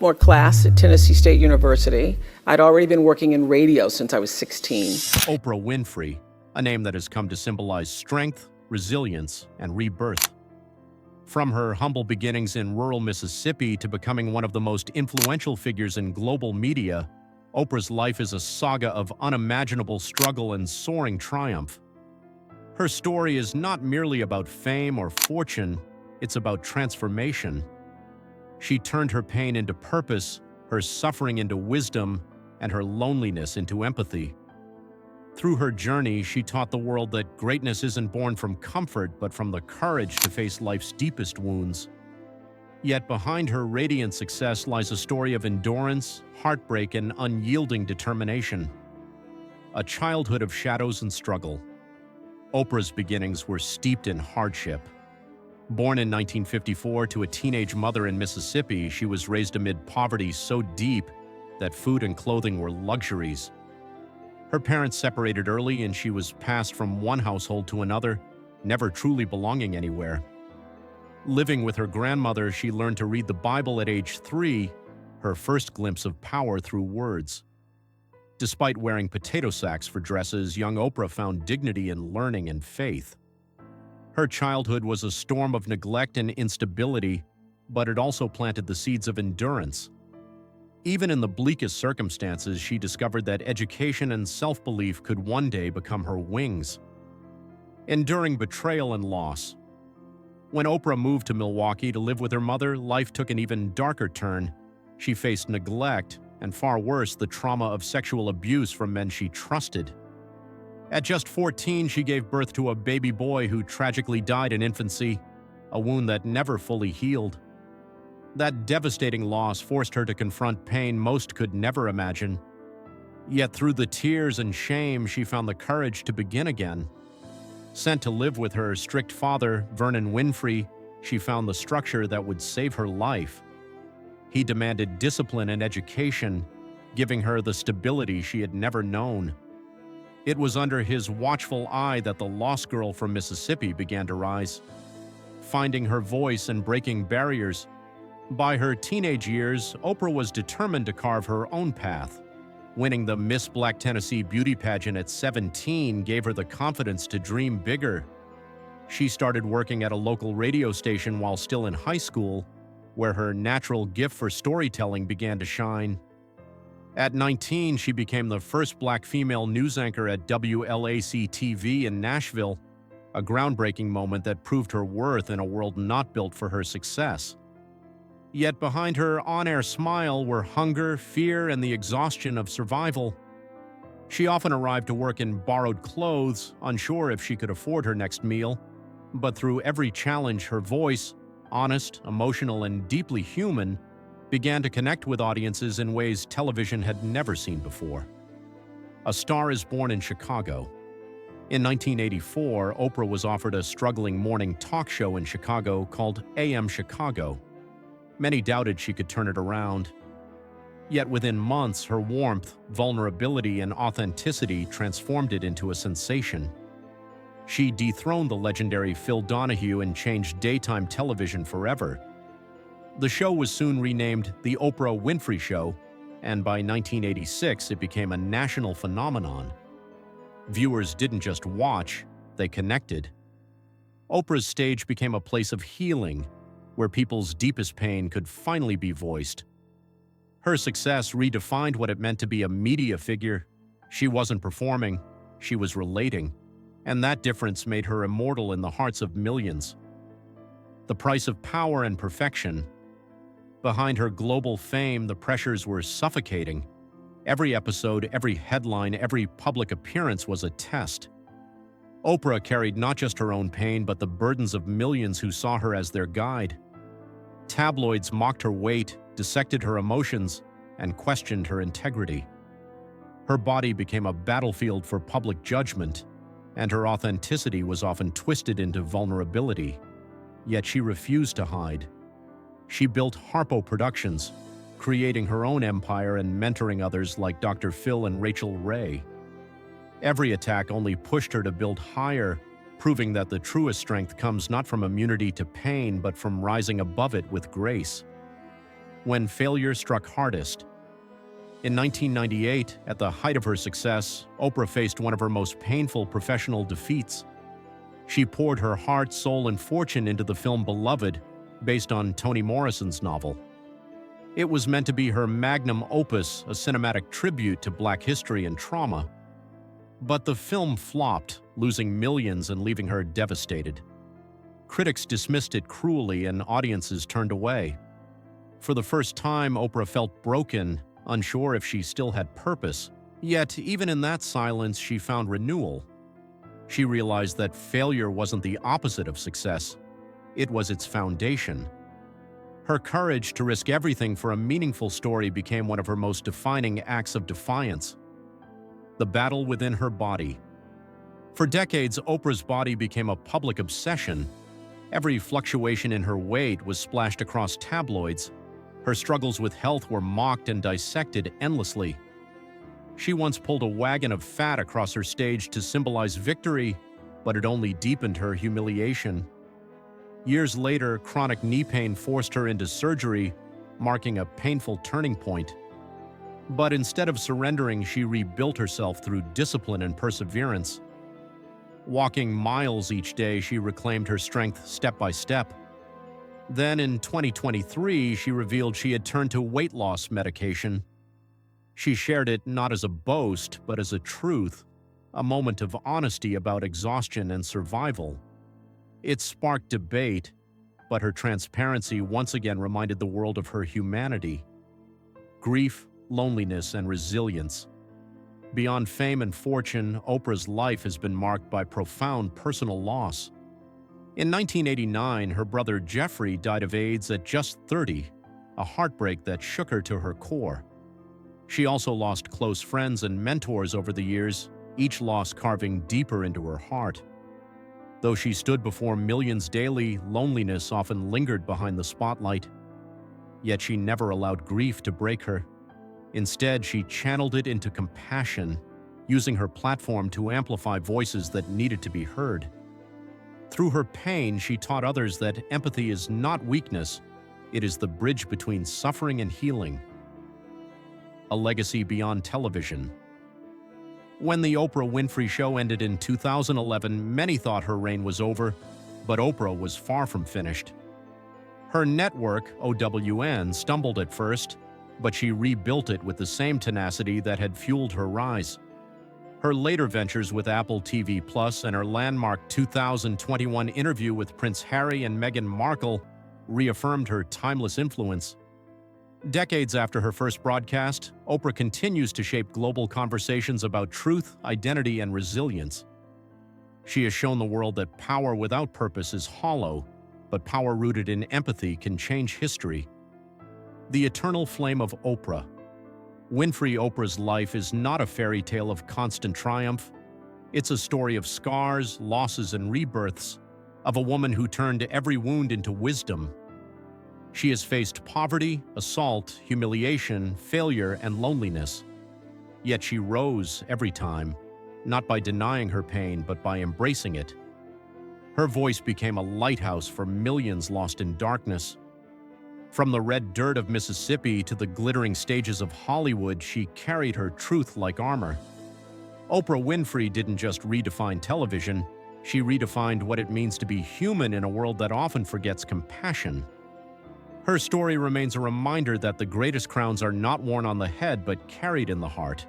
sophomore class at Tennessee State University. I'd already been working in radio since I was 16. Oprah Winfrey, a name that has come to symbolize strength, resilience, and rebirth. From her humble beginnings in rural Mississippi to becoming one of the most influential figures in global media, Oprah's life is a saga of unimaginable struggle and soaring triumph. Her story is not merely about fame or fortune, it's about transformation. She turned her pain into purpose, her suffering into wisdom, and her loneliness into empathy. Through her journey, she taught the world that greatness isn't born from comfort, but from the courage to face life's deepest wounds. Yet behind her radiant success lies a story of endurance, heartbreak, and unyielding determination. A childhood of shadows and struggle. Oprah's beginnings were steeped in hardship. Born in 1954 to a teenage mother in Mississippi, she was raised amid poverty so deep that food and clothing were luxuries. Her parents separated early and she was passed from one household to another, never truly belonging anywhere. Living with her grandmother, she learned to read the Bible at age 3, her first glimpse of power through words. Despite wearing potato sacks for dresses, young Oprah found dignity in learning and faith. Her childhood was a storm of neglect and instability, but it also planted the seeds of endurance. Even in the bleakest circumstances, she discovered that education and self-belief could one day become her wings. Enduring betrayal and loss. When Oprah moved to Milwaukee to live with her mother, life took an even darker turn. She faced neglect, and far worse, the trauma of sexual abuse from men she trusted. At just 14, she gave birth to a baby boy who tragically died in infancy, a wound that never fully healed. That devastating loss forced her to confront pain most could never imagine. Yet through the tears and shame, she found the courage to begin again. Sent to live with her strict father, Vernon Winfrey, she found the structure that would save her life. He demanded discipline and education, giving her the stability she had never known. It was under his watchful eye that the lost girl from Mississippi began to rise, finding her voice and breaking barriers. By her teenage years, Oprah was determined to carve her own path. Winning the Miss Black Tennessee beauty pageant at 17 gave her the confidence to dream bigger. She started working at a local radio station while still in high school, where her natural gift for storytelling began to shine. At 19, she became the first black female news anchor at WLAC-TV in Nashville, a groundbreaking moment that proved her worth in a world not built for her success. Yet behind her on-air smile were hunger, fear, and the exhaustion of survival. She often arrived to work in borrowed clothes, unsure if she could afford her next meal. But through every challenge, her voice, honest, emotional, and deeply human, began to connect with audiences in ways television had never seen before. A star is born in Chicago. In 1984, Oprah was offered a struggling morning talk show in Chicago called AM Chicago. Many doubted she could turn it around. Yet within months, her warmth, vulnerability, and authenticity transformed it into a sensation. She dethroned the legendary Phil Donahue and changed daytime television forever. The show was soon renamed The Oprah Winfrey Show, and by 1986 it became a national phenomenon. Viewers didn't just watch, they connected. Oprah's stage became a place of healing, where people's deepest pain could finally be voiced. Her success redefined what it meant to be a media figure. She wasn't performing, she was relating, and that difference made her immortal in the hearts of millions. The price of power and perfection. Behind her global fame, the pressures were suffocating. Every episode, every headline, every public appearance was a test. Oprah carried not just her own pain, but the burdens of millions who saw her as their guide. Tabloids mocked her weight, dissected her emotions, and questioned her integrity. Her body became a battlefield for public judgment, and her authenticity was often twisted into vulnerability. Yet she refused to hide. She built Harpo Productions, creating her own empire and mentoring others like Dr. Phil and Rachel Ray. Every attack only pushed her to build higher, proving that the truest strength comes not from immunity to pain, but from rising above it with grace. when failure struck hardest. In 1998, at the height of her success, Oprah faced one of her most painful professional defeats. She poured her heart, soul, and fortune into the film Beloved, based on Toni Morrison's novel. It was meant to be her magnum opus, a cinematic tribute to Black history and trauma. But the film flopped, losing millions and leaving her devastated. Critics dismissed it cruelly and audiences turned away. For the first time, Oprah felt broken, unsure if she still had purpose. Yet, even in that silence, she found renewal. She realized that failure wasn't the opposite of success. It was its foundation. Her courage to risk everything for a meaningful story became one of her most defining acts of defiance. The battle within her body. For decades, Oprah's body became a public obsession. Every fluctuation in her weight was splashed across tabloids. Her struggles with health were mocked and dissected endlessly. She once pulled a wagon of fat across her stage to symbolize victory, but it only deepened her humiliation. Years later, chronic knee pain forced her into surgery, marking a painful turning point. But instead of surrendering, she rebuilt herself through discipline and perseverance. Walking miles each day, she reclaimed her strength step by step. Then in 2023, she revealed she had turned to weight loss medication. She shared it not as a boast, but as a truth, a moment of honesty about exhaustion and survival. It sparked debate, but her transparency once again reminded the world of her humanity. Grief, loneliness, and resilience. Beyond fame and fortune, Oprah's life has been marked by profound personal loss. In 1989, her brother Jeffrey died of AIDS at just 30, a heartbreak that shook her to her core. She also lost close friends and mentors over the years, each loss carving deeper into her heart. Though she stood before millions daily, loneliness often lingered behind the spotlight. Yet she never allowed grief to break her. Instead, she channeled it into compassion, using her platform to amplify voices that needed to be heard. Through her pain, she taught others that empathy is not weakness, it is the bridge between suffering and healing. A legacy beyond television. When the Oprah Winfrey Show ended in 2011, many thought her reign was over, but Oprah was far from finished. Her network, OWN, stumbled at first, but she rebuilt it with the same tenacity that had fueled her rise. Her later ventures with Apple TV Plus and her landmark 2021 interview with Prince Harry and Meghan Markle reaffirmed her timeless influence. Decades after her first broadcast, Oprah continues to shape global conversations about truth, identity, and resilience. She has shown the world that power without purpose is hollow, but power rooted in empathy can change history. The eternal flame of Oprah. Winfrey Oprah's life is not a fairy tale of constant triumph. It's a story of scars, losses, and rebirths, of a woman who turned every wound into wisdom. She has faced poverty, assault, humiliation, failure, and loneliness. Yet she rose every time, not by denying her pain, but by embracing it. Her voice became a lighthouse for millions lost in darkness. From the red dirt of Mississippi to the glittering stages of Hollywood, she carried her truth like armor. Oprah Winfrey didn't just redefine television, she redefined what it means to be human in a world that often forgets compassion. Her story remains a reminder that the greatest crowns are not worn on the head but carried in the heart.